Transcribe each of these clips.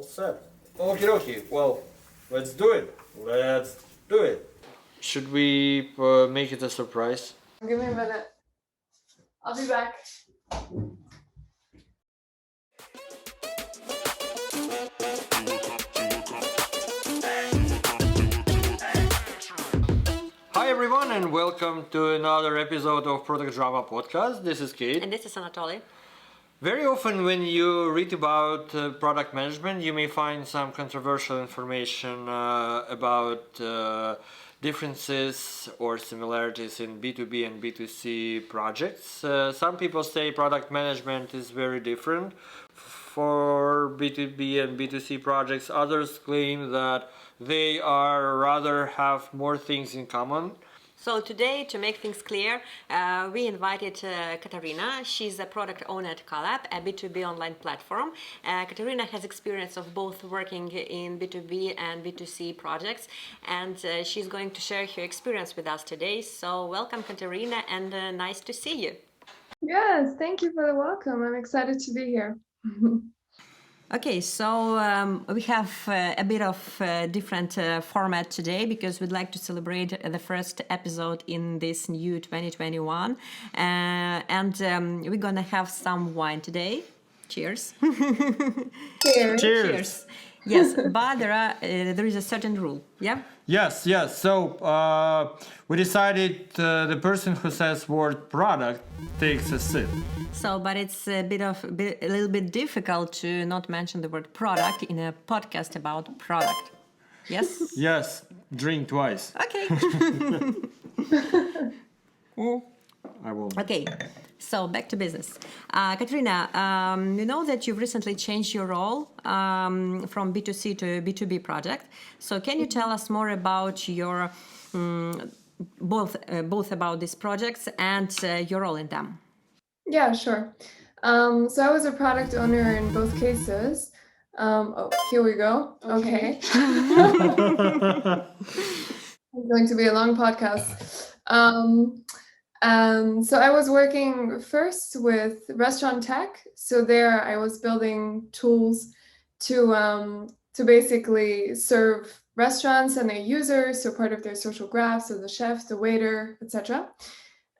set. Okie dokie. Well, let's do it. Let's do it. Should we make it a surprise? Give me a minute. I'll be back. Hi everyone and welcome to another episode of Product Drama Podcast. This is Kate. And this is Anatoly. Very often when you read about product management, you may find some controversial information about differences or similarities in B2B and B2C projects. Some people say product management is very different for B2B and B2C projects. Others claim that they are rather have more things in common. So today, to make things clear, we invited Katarina. She's a product owner at Collab, a B2B online platform. Katarina has experience of both working in B2B and B2C projects, and she's going to share her experience with us today. So welcome, Katarina, and nice to see you. Yes, thank you for the welcome. I'm excited to be here. Okay, so we have a bit of different format today because we'd like to celebrate the first episode in this new 2021. And we're going to have some wine today. Cheers. Cheers. Cheers. Yes, but there is a certain rule. Yeah? Yes. So we decided the person who says word product takes a sip. So, but it's a little bit difficult to not mention the word product in a podcast about product. Yes? Yes, drink twice. Okay. I will. Okay, so back to business. Katarina, you know that you've recently changed your role from B2C to B2B project. So can you tell us more about your both about these projects and your role in them? Yeah, sure. So I was a product owner in both cases. Here we go. Okay. It's going to be a long podcast. So I was working first with restaurant tech. So there I was building tools to basically serve restaurants and their users, so part of their social graph, so the chef, the waiter, etc.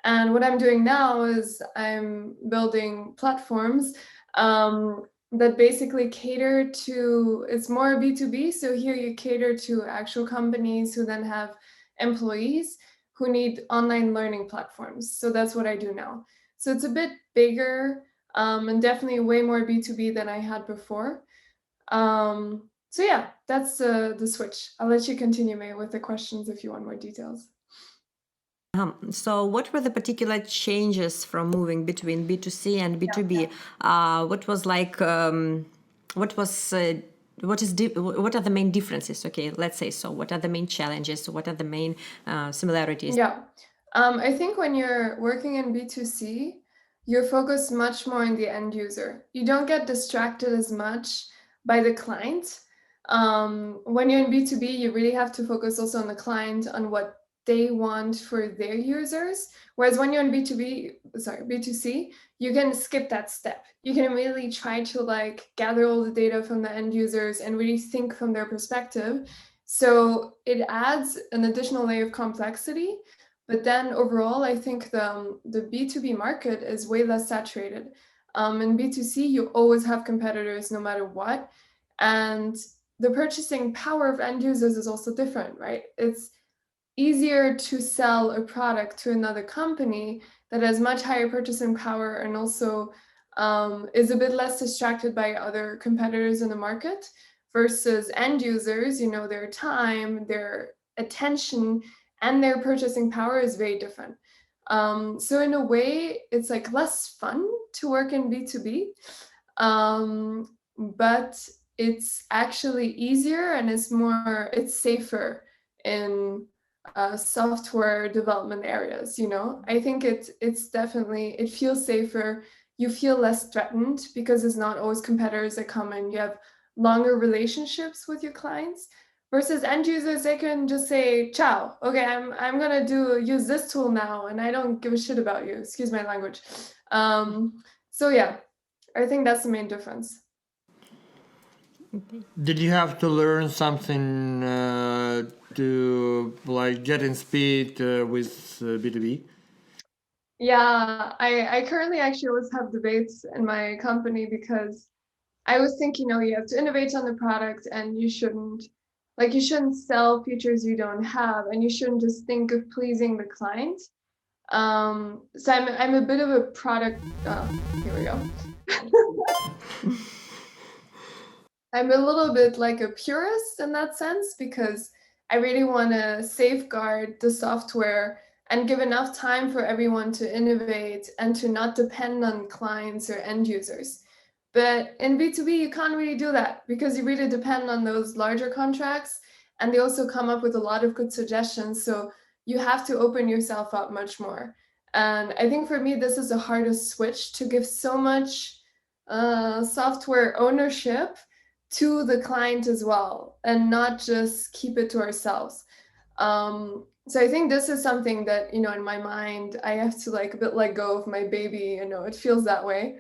And what I'm doing now is I'm building platforms that basically cater to, it's more B2B. So here you cater to actual companies who then have employees who need online learning platforms. So that's what I do now. So it's a bit bigger and definitely way more B2B than I had before. So yeah, that's the switch. I'll let you continue, May, with the questions if you want more details. So what were the particular changes from moving between B2C and B2B? What was like, what are the main differences? Okay, let's say so. What are the main challenges? What are the main similarities? Yeah, I think when you're working in B2C, you're focused much more on the end user. You don't get distracted as much by the client. When you're in B2B, you really have to focus also on the client, on what they want for their users. Whereas when you're in B2C, you can skip that step. You can immediately try to like gather all the data from the end users and really think from their perspective. So it adds an additional layer of complexity. But then overall, I think the B2B market is way less saturated. In B2C, you always have competitors no matter what. And the purchasing power of end users is also different, right? It's easier to sell a product to another company that has much higher purchasing power and also is a bit less distracted by other competitors in the market versus end users, their time, their attention, and their purchasing power is very different. So in a way, it's like less fun to work in B2B, but it's actually easier and it's safer in software development areas. I think it's definitely, it feels safer. You feel less threatened because it's not always competitors that come in. You have longer relationships with your clients versus end users. They can just say, ciao, okay, I'm gonna use this tool now and I don't give a shit about you, excuse my language. So yeah, I think that's the main difference. Did you have to learn something to like get in speed with B2B? Yeah, I currently actually always have debates in my company because I was thinking, you have to innovate on the product and you shouldn't sell features you don't have, and you shouldn't just think of pleasing the client. So I'm a bit of a product, here we go. I'm a little bit like a purist in that sense because I really want to safeguard the software and give enough time for everyone to innovate and to not depend on clients or end users. But in B2B, you can't really do that because you really depend on those larger contracts, and they also come up with a lot of good suggestions. So you have to open yourself up much more. And I think for me, this is the hardest switch to give so much software ownership to the client as well and not just keep it to ourselves. So I think this is something that, in my mind, I have to like a bit let go of my baby, it feels that way.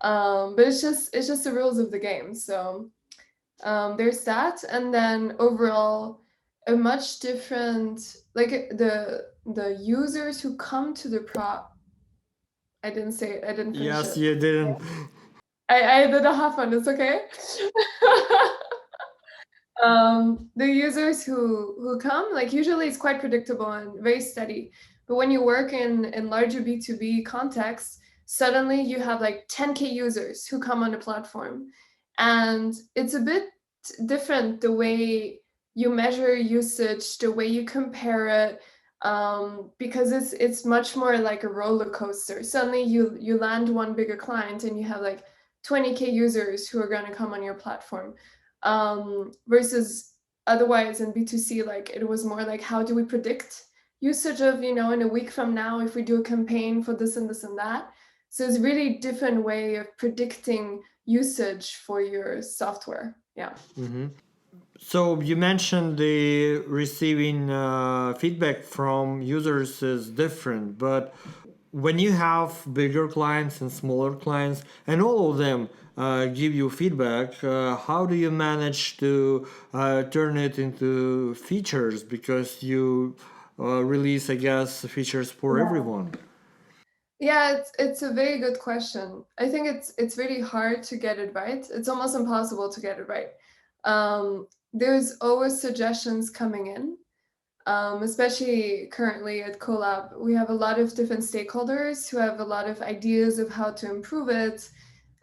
But it's just the rules of the game. So there's that. And then overall, a much different, like the users who come to the I didn't say it, I didn't finish Yes, it. you didn't. I did a half one, it's okay. The users who come, like usually it's quite predictable and very steady. But when you work in larger B2B contexts, suddenly you have like 10K users who come on the platform. And it's a bit different the way you measure usage, the way you compare it, because it's much more like a roller coaster. Suddenly you land one bigger client and you have like 20K users who are going to come on your platform, versus otherwise in B2C, like it was more like, how do we predict usage of, in a week from now, if we do a campaign for this and this and that. So it's really different way of predicting usage for your software. Yeah. So you mentioned the receiving feedback from users is different, but when you have bigger clients and smaller clients, and all of them give you feedback, how do you manage to turn it into features? Because you release, I guess, features for everyone. Yeah, it's a very good question. I think it's really hard to get it right. It's almost impossible to get it right. There's always suggestions coming in, especially currently at Collab. We have a lot of different stakeholders who have a lot of ideas of how to improve it,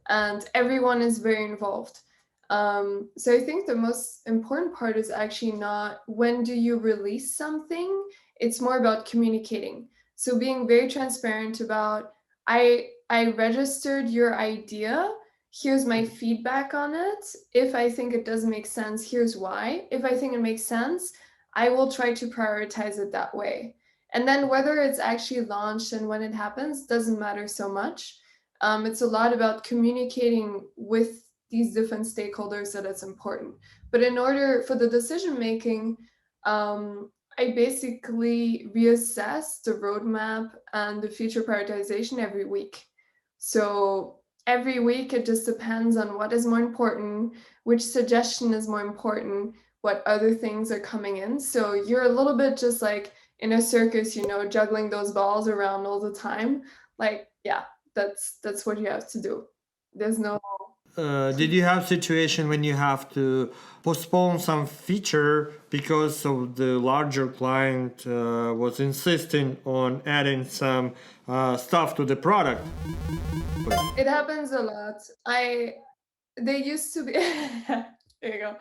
and everyone is very involved. So I think the most important part is actually not when do you release something, it's more about communicating. So being very transparent about, I registered your idea, here's my feedback on it. If I think it doesn't make sense, here's why. If I think it makes sense, I will try to prioritize it that way. And then whether it's actually launched and when it happens doesn't matter so much. It's a lot about communicating with these different stakeholders that it's important. But in order for the decision making, I basically reassess the roadmap and the feature prioritization every week. So every week it just depends on what is more important, which suggestion is more important, what other things are coming in. So you're a little bit just like in a circus, juggling those balls around all the time. Like, yeah, that's what you have to do. There's no. Did you have situation when you have to postpone some feature because of the larger client was insisting on adding some stuff to the product? It happens a lot. They used to be. There you go.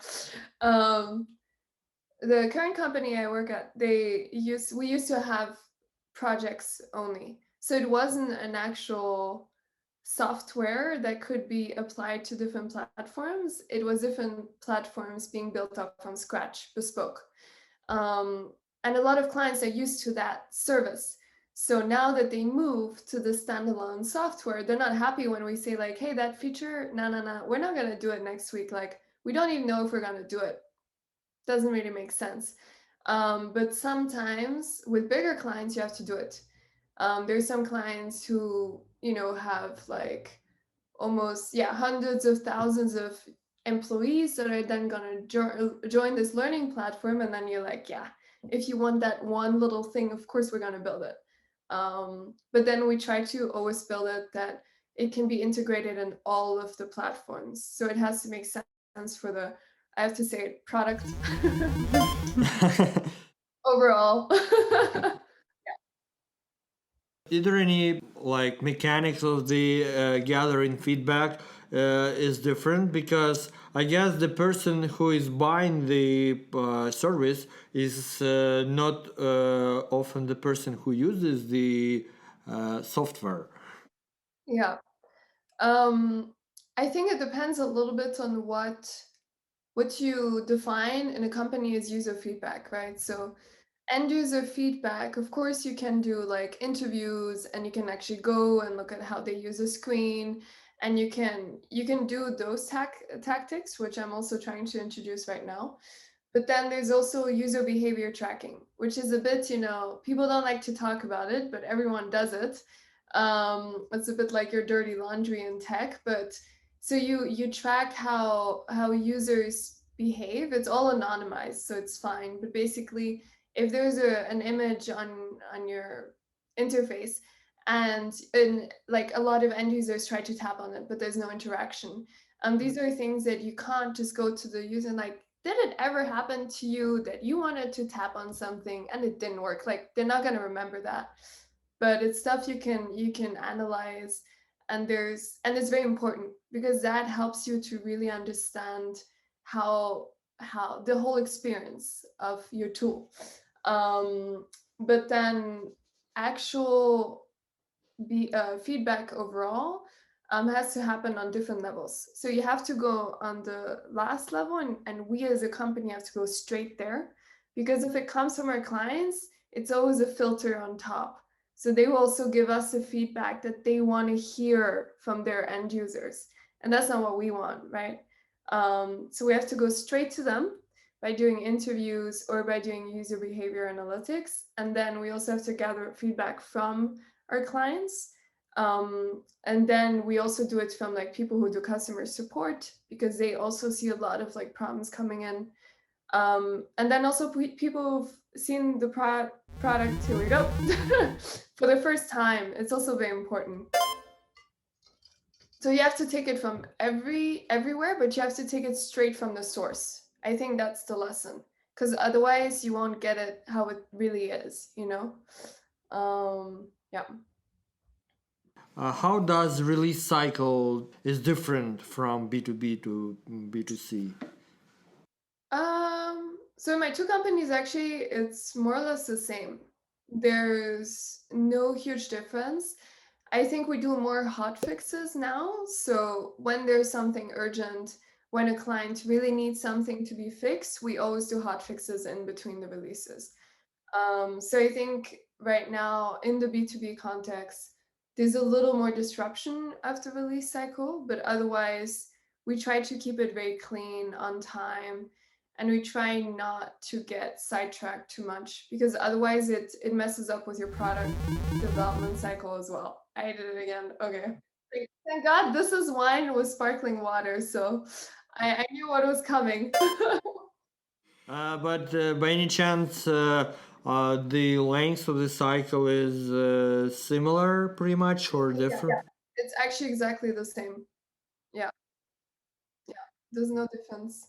The current company I work at, we used to have projects only, so it wasn't an actual software that could be applied to different platforms. It was different platforms being built up from scratch, bespoke. And a lot of clients are used to that service. So now that they move to the standalone software, they're not happy when we say like, hey, that feature, no, we're not going to do it next week. Like, we don't even know if we're going to do it. Doesn't really make sense. But sometimes with bigger clients, you have to do it. There's some clients who, have like almost, hundreds of thousands of employees that are then going to join this learning platform, and then you're like, yeah, if you want that one little thing, of course we're going to build it. But then we try to always build it that it can be integrated in all of the platforms, so it has to make sense for the, I have to say it, product overall. Is there any like mechanics of the gathering feedback is different? Because I guess the person who is buying the service is not often the person who uses the software. Yeah. I think it depends a little bit on what you define in a company as user feedback, right? So end user feedback, of course, you can do like interviews, and you can actually go and look at how they use a screen, and you can do those tactics, which I'm also trying to introduce right now. But then there's also user behavior tracking, which is a bit, people don't like to talk about it, but everyone does it. It's a bit like your dirty laundry in tech, but so you track how users behave. It's all anonymized, so it's fine. But basically, if there's an image on your interface, and like a lot of end users try to tap on it, but there's no interaction. These are things that you can't just go to the user and like, did it ever happen to you that you wanted to tap on something and it didn't work? Like, they're not going to remember that. But it's stuff you can analyze, and it's very important because that helps you to really understand how the whole experience of your tool. But then actual feedback overall has to happen on different levels. So you have to go on the last level, and we as a company have to go straight there, because if it comes from our clients, it's always a filter on top. So they will also give us the feedback that they want to hear from their end users. And that's not what we want, right? So we have to go straight to them by doing interviews or by doing user behavior analytics. And then we also have to gather feedback from our clients. And then we also do it from like people who do customer support, because they also see a lot of like problems coming in. And then also people who've seen the product, here we go, for the first time. It's also very important. So you have to take it from everywhere, but you have to take it straight from the source. I think that's the lesson, because otherwise you won't get it how it really is, yeah. How does release cycle is different from B2B to B2C? So in my two companies, actually, it's more or less the same. There's no huge difference. I think we do more hot fixes now. So when there's something urgent, when a client really needs something to be fixed, we always do hot fixes in between the releases. So I think right now in the B2B context, there's a little more disruption of the release cycle, but otherwise we try to keep it very clean, on time, and we try not to get sidetracked too much, because otherwise it messes up with your product development cycle as well. I did it again. Okay. Thank God this is wine with sparkling water, so I knew what was coming. But by any chance, the length of the cycle is similar, pretty much, or different? It's actually exactly the same. Yeah, yeah. There's no difference.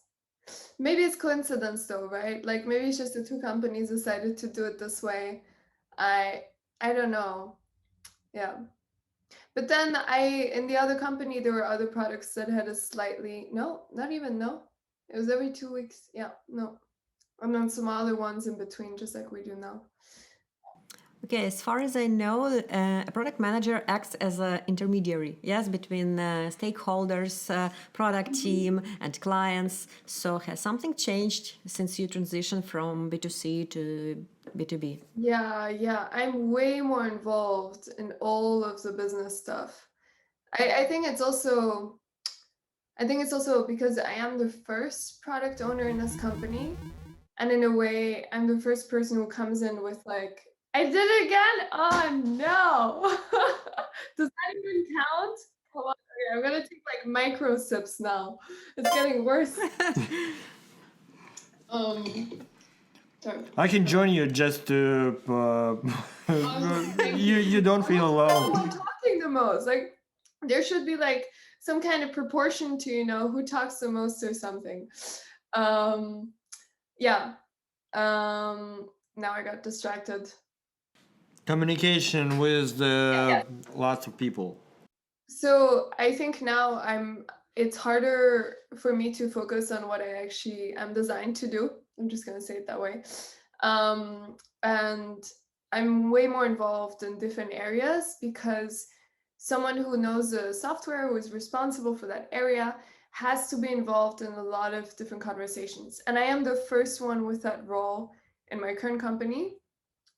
Maybe it's coincidence though, right? Like maybe it's just the two companies decided to do it this way. I I don't know. Yeah. But then in the other company there were other products that had a slightly, no, not even, no. It was every 2 weeks. Yeah, no. And then some other ones in between, just like we do now. Okay, as far as I know, a product manager acts as an intermediary, yes, between stakeholders, product team, and clients. So has something changed since you transitioned from B2C to B2B? Yeah. I'm way more involved in all of the business stuff. I think it's also because I am the first product owner in this company. And in a way, I'm the first person who comes in with like, I did it again. Oh no. Does that even count? Come on. I'm gonna take like micro sips now. It's getting worse. Sorry. I can join you just to you don't feel alone. Who's talking the most? Like there should be like some kind of proportion to who talks the most or something. Yeah. Now I got distracted. Communication with lots of people. So I think now it's harder for me to focus on what I actually am designed to do. I'm just gonna say it that way. And I'm way more involved in different areas because someone who knows the software, who is responsible for that area, has to be involved in a lot of different conversations. And I am the first one with that role in my current company.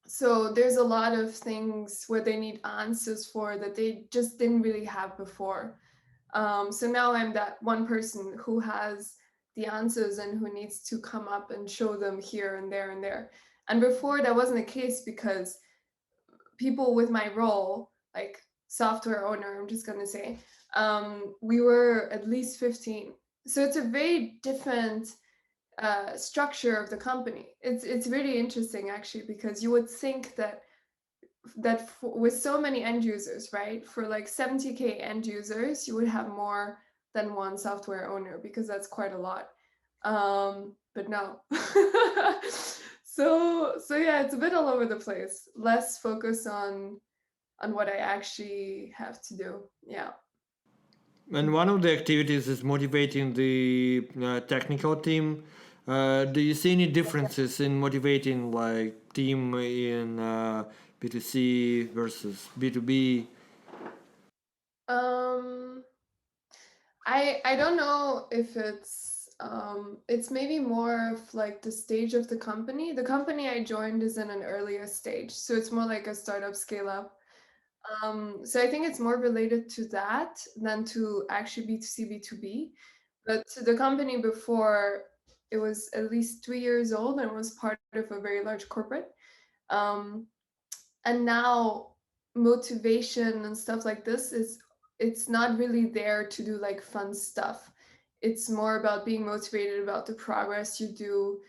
So there's a lot of things where they need answers for that they just didn't really have before. So now I'm that one person who has the answers and who needs to come up and show them here and there and there. And before that wasn't the case because people with my role, like software owner, I'm just gonna say, we were at least 15. So it's a very different structure of the company. It's really interesting actually because you would think that with so many end users, right? For like 70K end users, you would have more than one software owner because that's quite a lot. But no. So yeah, it's a bit all over the place. Less focus on what I actually have to do. Yeah. And one of the activities is motivating the technical team. Do you see any differences in motivating like team in B2C versus B2B? I don't know if it's maybe more of like the stage of the company. The company I joined is in an earlier stage, so it's more like a startup scale up. So I think it's more related to that than to actually B2C, B2B. But the company before, it was at least 3 years old and was part of a very large corporate. Um, and now motivation and stuff like this it's not really there to do like fun stuff. It's more about being motivated about the progress you do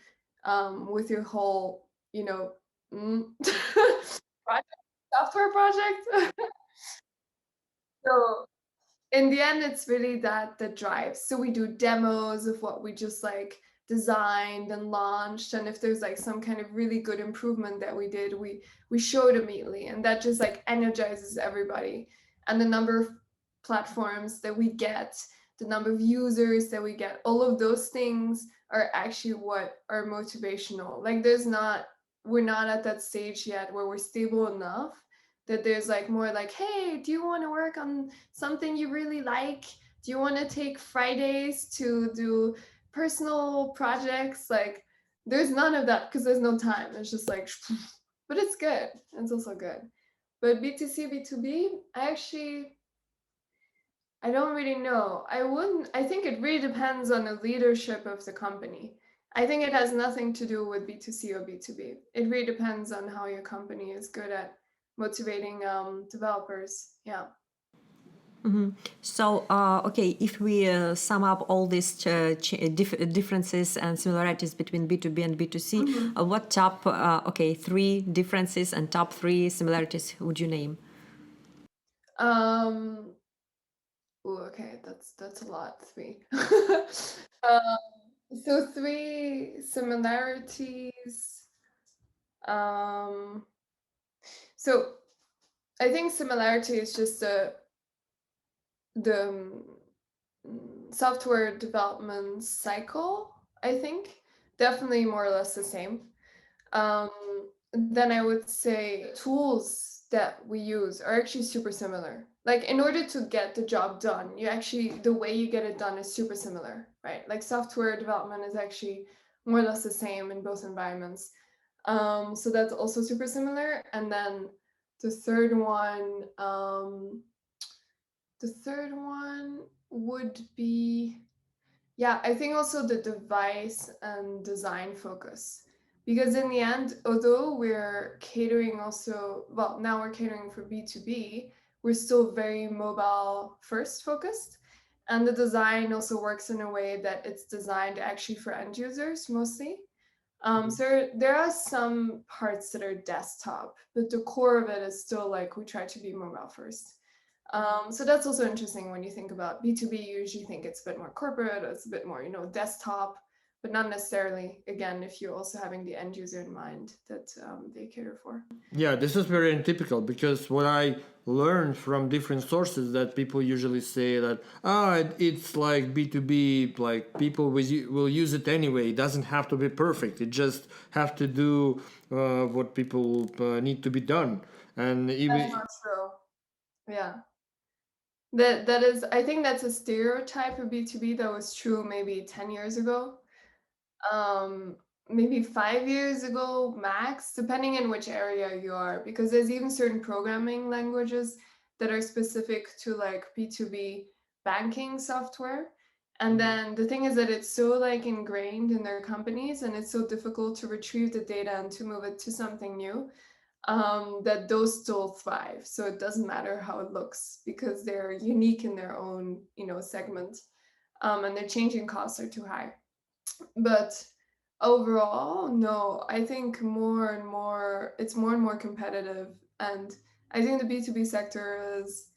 with your whole project, software project. So in the end, it's really that drives. So we do demos of what we just like designed and launched, and if there's like some kind of really good improvement that we did, we show it immediately, and that just like energizes everybody. And the number of platforms that we get, the number of users that we get, all of those things are actually what are motivational. Like we're not at that stage yet where we're stable enough that there's like more like, hey, do you want to work on something you really like? Do you want to take Fridays to do personal projects? Like there's none of that because there's no time. It's just like, but it's good. It's also good. But B2C, B2B, I don't really know. I think it really depends on the leadership of the company. I think it has nothing to do with B2C or B2B. It really depends on how your company is good at motivating developers. Yeah. So, okay, if we sum up all these differences and similarities between B2B and B2C, what top, three differences and top three similarities would you name? Okay, that's a lot. Three. So three similarities. So I think similarity is just the software development cycle. I think definitely more or less the same. Then I would say tools that we use are actually super similar. Like in order to get the job done, the way you get it done is super similar, right? Like software development is actually more or less the same in both environments. So that's also super similar. And then the third one, would be, yeah, I think also the device and design focus. Because in the end, although we're catering also, well, now we're catering for B2B, we're still very mobile first focused. And the design also works in a way that it's designed actually for end users mostly. So there are some parts that are desktop, but the core of it is still like we try to be mobile first. So that's also interesting when you think about B2B, you usually think it's a bit more corporate, it's a bit more, desktop, but not necessarily, again, if you're also having the end user in mind that they cater for. Yeah, this is very untypical because what I learned from different sources that people usually say that it's like B2B, like people will use it anyway. It doesn't have to be perfect. It just have to do what people need to be done. And That's even not true. Yeah. That is, I think that's a stereotype of B2B that was true maybe 10 years ago. Um, Maybe 5 years ago max, depending in which area you are, because there's even certain programming languages that are specific to like B2B banking software. And then the thing is that it's so like ingrained in their companies and it's so difficult to retrieve the data and to move it to something new, that those still thrive. So it doesn't matter how it looks because they're unique in their own, segment, and their changing costs are too high. But overall, no, I think more and more, it's more and more competitive. And I think the B2B sector is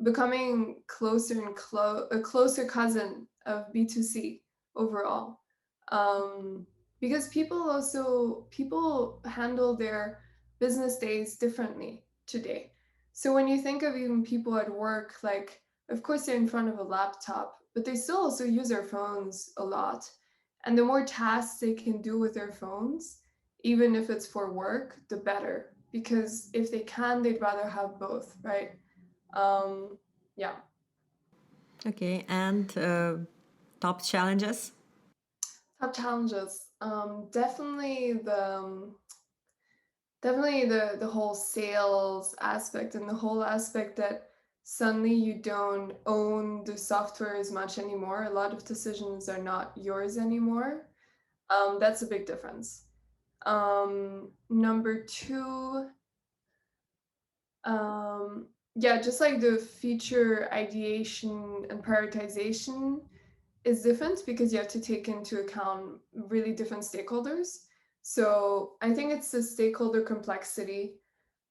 becoming closer and a closer cousin of B2C overall. Um, because people handle their business days differently today. So when you think of even people at work, like, of course, they're in front of a laptop, but they still also use their phones a lot. And the more tasks they can do with their phones, even if it's for work, the better. Because if they can, they'd rather have both, right? Um, yeah. Okay, and top challenges? Top challenges. Definitely the whole sales aspect and the whole aspect that suddenly you don't own the software as much anymore. A lot of decisions are not yours anymore. That's a big difference. Number two, yeah, just like the feature ideation and prioritization is different because you have to take into account really different stakeholders. So I think it's the stakeholder complexity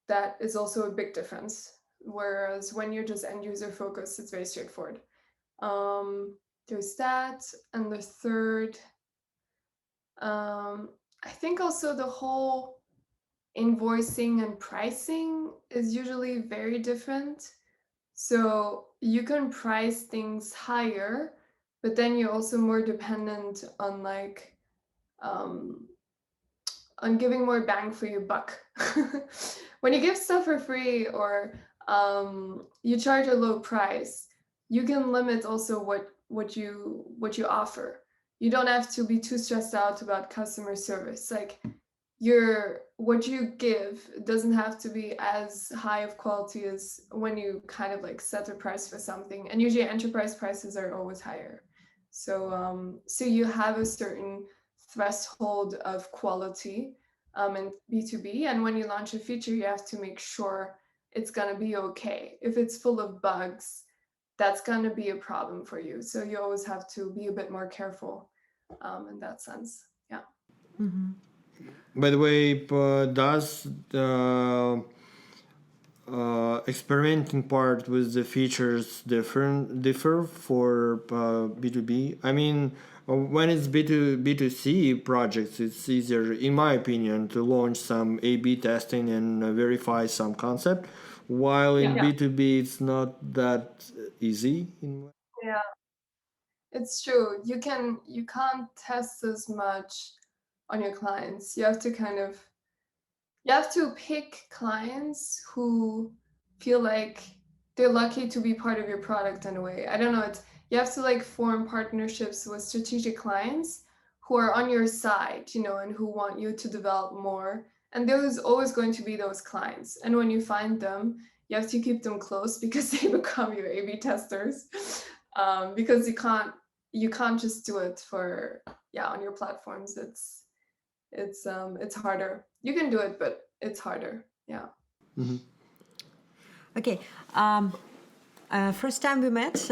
that is also a big difference. Whereas when you're just end user focused, it's very straightforward. There's that. And the third, I think also the whole invoicing and pricing is usually very different. So you can price things higher, but then you're also more dependent on like um, on giving more bang for your buck. When you give stuff for free or you charge a low price, you can limit also what you offer. You don't have to be too stressed out about customer service. Like what you give doesn't have to be as high of quality as when you kind of like set a price for something. And usually enterprise prices are always higher. So you have a certain threshold of quality in B2B. And when you launch a feature, you have to make sure it's going to be okay. If it's full of bugs, that's going to be a problem for you. So you always have to be a bit more careful in that sense. Yeah. by the way, does the experimenting part with the features differ for B2B? I mean, when it's B2C projects, it's easier, in my opinion, to launch some A/B testing and verify some concept, while in Yeah. B2B it's not that easy. Yeah. It's true. You can't test as much on your clients. You have to pick clients who feel like they're lucky to be part of your product in a way. I don't know, you have to like form partnerships with strategic clients who are on your side, and who want you to develop more. And there's always going to be those clients. And when you find them, you have to keep them close because they become your A/B testers. Because you can't just do it on your platforms. It's harder. You can do it, but it's harder. Yeah. Mhm. Okay. First time we met,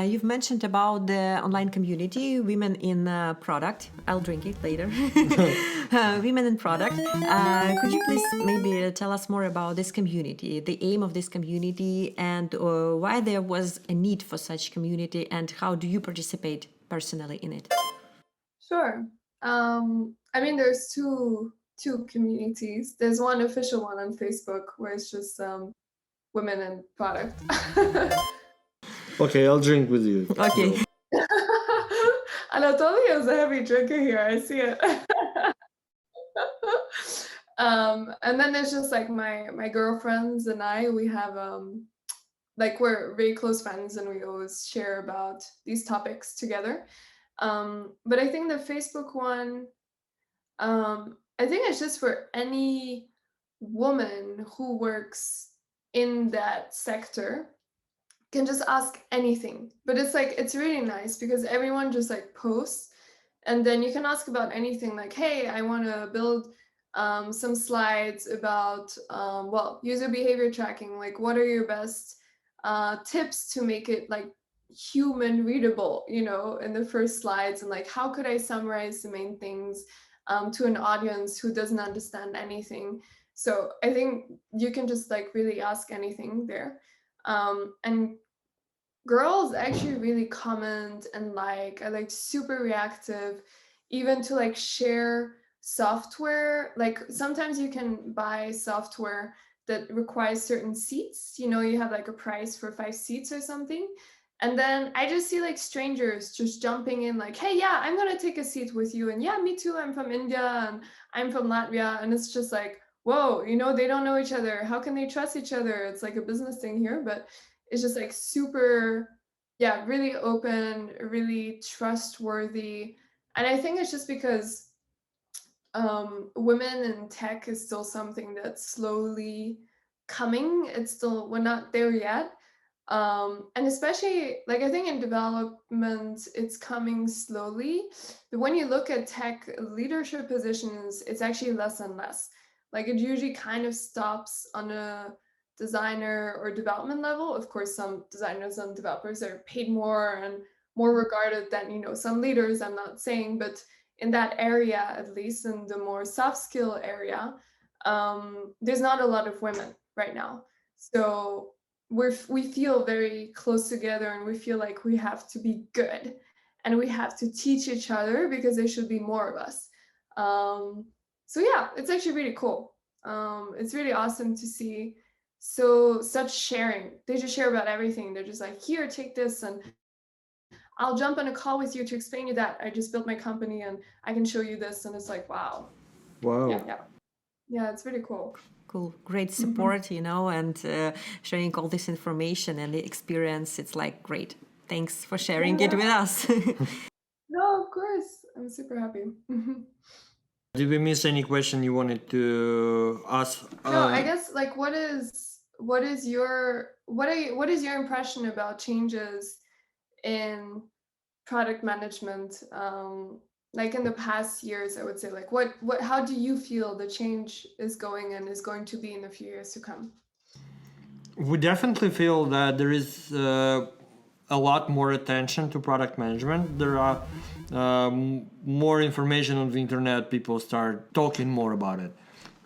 you've mentioned about the online community, women in product. I'll drink it later. Women in product. Could you please maybe tell us more about this community, the aim of this community, and why there was a need for such community, and how do you participate personally in it? Sure. I mean, there's two communities. There's one official one on Facebook where it's just women in product. Okay, I'll drink with you. Okay. Anatoly is a heavy drinker here. I see it. And then there's just like my girlfriends and I. We have like we're very close friends, and we always share about these topics together. But I think the Facebook one, I think it's just for any woman who works in that sector can just ask anything. But it's like it's really nice because everyone just like posts, and then you can ask about anything. Like, hey, I want to build some slides about well, user behavior tracking. Like, what are your best tips to make it like human readable, you know, in the first slides, and like how could I summarize the main things to an audience who doesn't understand anything. So I think you can just like really ask anything there. And girls actually really comment and like are like super reactive, even to like share software. Like sometimes you can buy software that requires certain seats, you know, you have like a price for 5 seats or something, and then I just see like strangers just jumping in like, hey, yeah, I'm gonna take a seat with you, and yeah, me too, I'm from India and I'm from Latvia, and it's just like, whoa, you know, they don't know each other, how can they trust each other? It's like a business thing here, but it's just like super, yeah, really open, really trustworthy. And I think it's just because women in tech is still something that's slowly coming. It's still, we're not there yet. And especially like I think in development it's coming slowly, but when you look at tech leadership positions, it's actually less and less. Like it usually kind of stops on a designer or development level. Of course, some designers and developers are paid more and more regarded than, you know, some leaders, I'm not saying, but in that area, at least in the more soft skill area, there's not a lot of women right now. So we feel very close together, and we feel like we have to be good and we have to teach each other because there should be more of us. So yeah, it's actually really cool. It's really awesome to see such sharing. They just share about everything. They're just like, here, take this, and I'll jump on a call with you to explain you that I just built my company and I can show you this. And it's like, wow. Wow. Yeah, it's really cool. Cool, great support, you know, and sharing all this information and the experience. It's like great. Thanks for sharing it with us. No, of course. I'm super happy. Did we miss any question you wanted to ask? No, I guess like what is your impression about changes in product management, like in the past years? I would say, like what how do you feel the change is going and is going to be in the few years to come? We definitely feel that there is a lot more attention to product management. There are more information on the internet. People start talking more about it,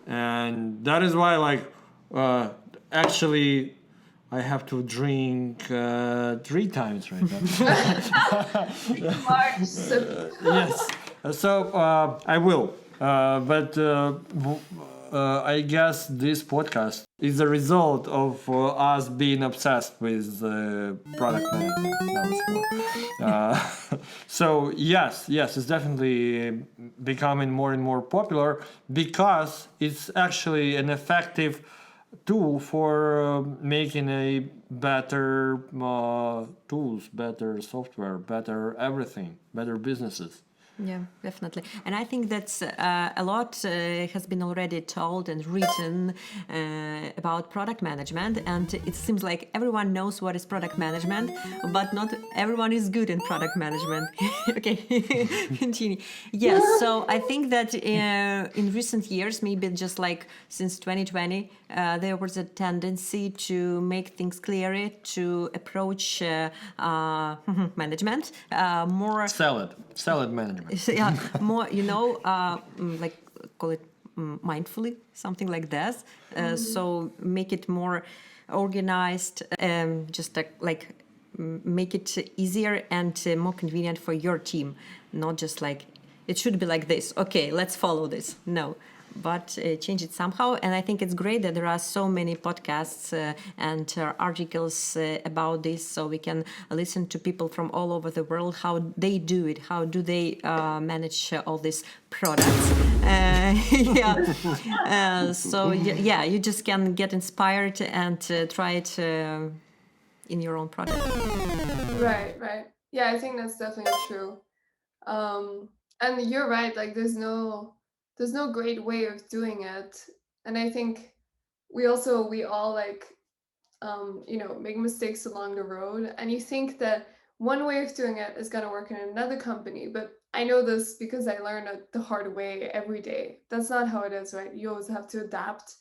and that is why, like, actually, I have to drink 3 times right now. Yes, so I will. But I guess this podcast is the result of us being obsessed with product management. That was more. So yes, it's definitely becoming more and more popular because it's actually an effective tool for making a better tools, better software, better everything, better businesses. Yeah, definitely. And I think that's a lot has been already told and written about product management. And it seems like everyone knows what is product management, but not everyone is good in product management. Okay, continue. Yes, so I think that in recent years, maybe just like since 2020, there was a tendency to make things clearer, to approach management more. Salad management. Yeah, more, like call it mindfully, something like that. So make it more organized, just like make it easier and more convenient for your team. Not just like it should be like this. Okay, let's follow this. No. But change it somehow. And I think it's great that there are so many podcasts and articles about this, so we can listen to people from all over the world, how they do it, how do they manage all these products. Yeah, you just can get inspired and try it in your own product. Right. Yeah, I think that's definitely true. And you're right, like there's no great way of doing it. And I think we all like make mistakes along the road, and you think that one way of doing it is going to work in another company, but I know this because I learned it the hard way every day. That's not how it is, right? You always have to adapt,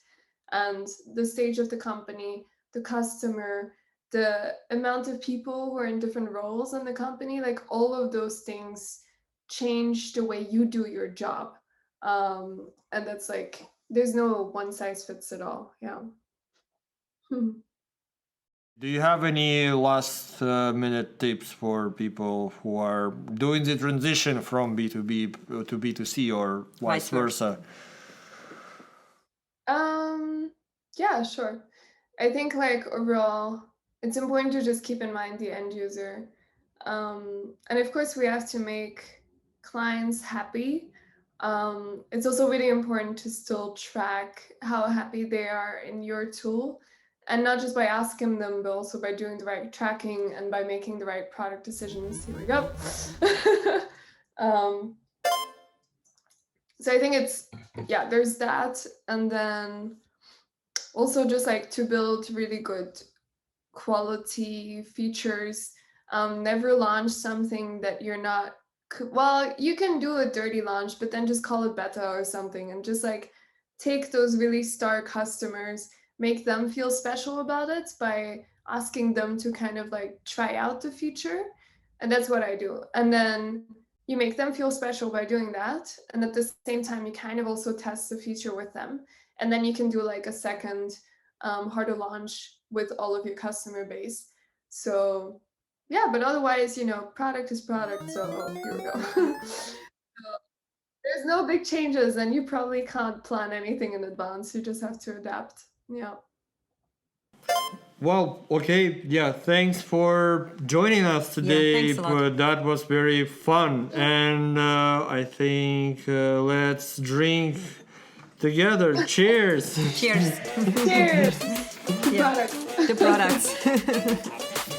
and the stage of the company, the customer, the amount of people who are in different roles in the company, like all of those things change the way you do your job. And that's like there's no one size fits it all. Yeah. Do you have any last minute tips for people who are doing the transition from B2B to B2C or vice versa? Yeah, sure. I think like overall, it's important to just keep in mind the end user. And of course, we have to make clients happy. It's also really important to still track how happy they are in your tool, and not just by asking them, but also by doing the right tracking and by making the right product decisions. Here we go. So I think there's that. And then also just like to build really good quality features. Never launch something that you're not, well, you can do a dirty launch, but then just call it beta or something, and just like take those really star customers, make them feel special about it by asking them to kind of like try out the feature. And that's what I do. And then you make them feel special by doing that. And at the same time, you kind of also test the feature with them. And then you can do like a second harder launch with all of your customer base. So yeah, but otherwise, product is product. So here we go. There's no big changes, and you probably can't plan anything in advance. You just have to adapt. Yeah. Well, okay, yeah, thanks for joining us today. Thanks a lot. That was very fun, and I think let's drink together. Cheers! Cheers. Cheers. Yeah. Products. The products.